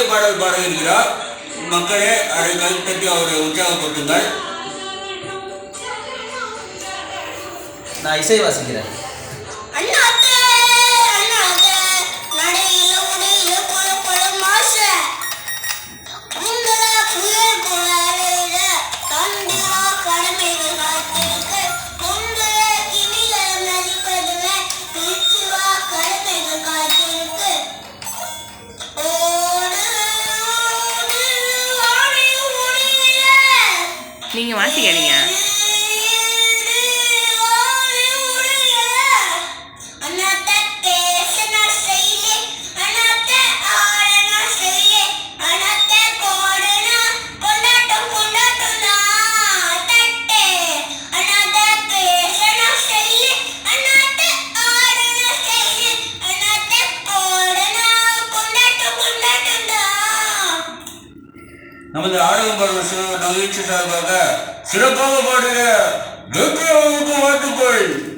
பாடல் பாட இருக்கிறார். மக்களே அதை கைத்தட்டி அவரை உற்சாகப்படுத்துங்கள். நான் இசை வாசிக்கிறேன். நீங்க வாசிக்கிறீங்க. நமது ஆடகம் பாடல் நிகழ்ச்சி சார்பாக சிறப்பாக பாடுகிற வாழ்த்துக்கள்.